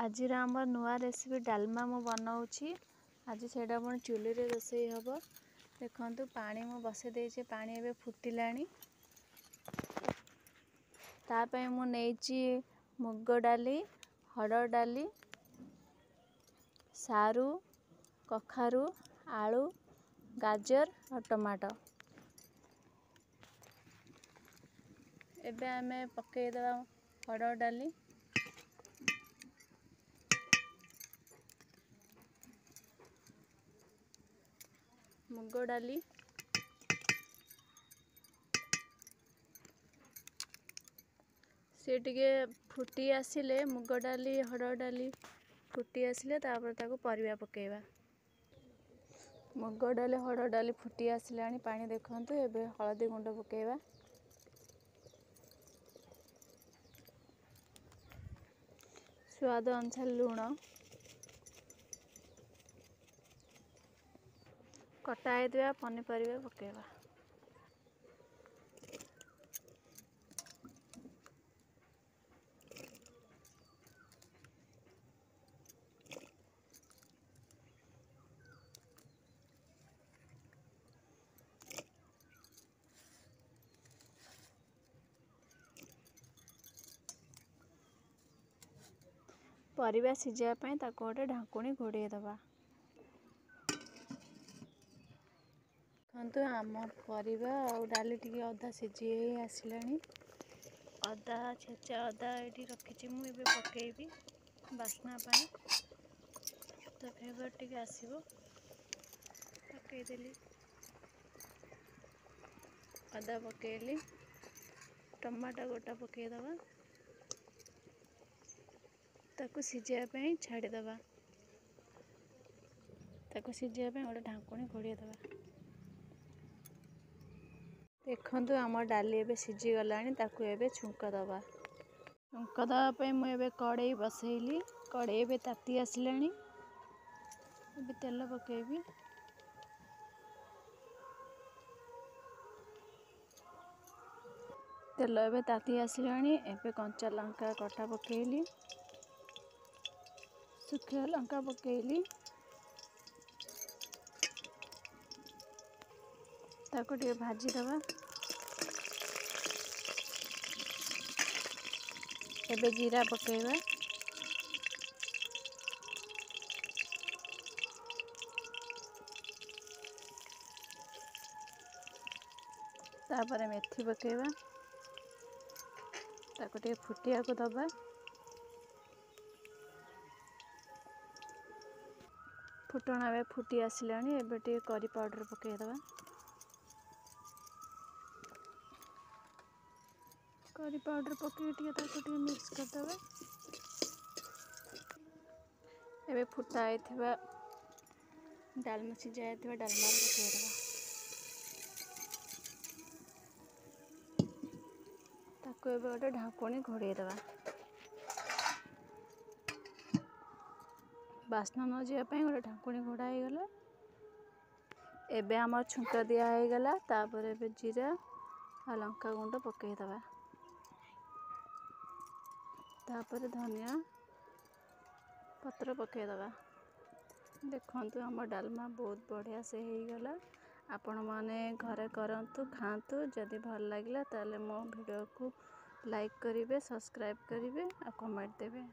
आज आम नुआ रेसिपी डालमा मु बनाऊँगी। आज से चुली रे रोसई हम। देखु पानी मु बसई देचे, पानी एबे फुटिलानी। तापे मु नेइची मुग डाली, हरड़ डाली, सारू, कखारू, आलू, गाजर और टमाटो। एबे आमे पकई दवा हरड़ डाली, मुग डाली, से टिके फुटी आसिले मुग डाली हरड़ डाली फुटी आसिले तापर ताको परिवा पकेइबा। मुग डाली हरड़ डाली फुटी आसिलानी पानी देखंतु। एबे हळदी गुंड पकेइबा, स्वाद अनुसार लूण, कटा होइथिबा पनीपरिया पकेइबा। परिवा सिझा पई ताको गोटे ढाकुणी घोड़े दबा। देखंतु आम परिवा और डाली टिके अधा सिझी आसिलानी। अदा छेचा अदा एठी रखिछि मु, एबे पकेइबी बास्ना पाई तो फ्लेवर टिके आसीबो। पकेइ देली, अदा पकेइली, टमाटो गोटा पकेइ दबा, ताको सिझा पई छाड़ी दबा। ताको सिझा पई गोटे ढाकुणी घोड़े दबा। देखंतु आम डाली एबे सिझी गलानी। ताको एबे छुंक दबा। छुंक दबा पई मु एबे कड़ाई बसैली। कड़ाई एबे ताती आसिलानी। एबे तेल पकेइबी, तेल एबे ताती आसिलानी। एबे कंचा लंका कटा पकेइली, सुखिया लंका पकेइली, ताको टिके भाजी दबा। एबे जीरा पकेइबा, तापर मेथी पकेइबा, ताको टिके फुटिया को दबा। फुटण एबे फुटी आसिलानी। एबे टिके करी पाउडर पकेइ दबा। करी पाउडर पकेइ टिके ताको टिके मिक्स कर दबा। एबे फुटा आइथिबा डालमा सिझा आइथिबा डालमा पकेइ दबा। ताको एबे गोटे ढाकुणी घोड़े दबा। बास्ना न जिया पई गोटे ढाकुणी घोड़ा हो गला। एबे हमर छुंक दिया हो गला। तापर एबे जीरा आ लंका गुंड पकेइ दबा। तापर धनिया पत्र पकेइ दबा। देखंतु हमर डालमा बहुत बढ़िया से हो गला। आपण माने घरे करंतु खांतु। जदि भल लागिला ताले मो वीडियो को लाइक करिवे, सब्सक्राइब करिवे आ कमेंट देवे।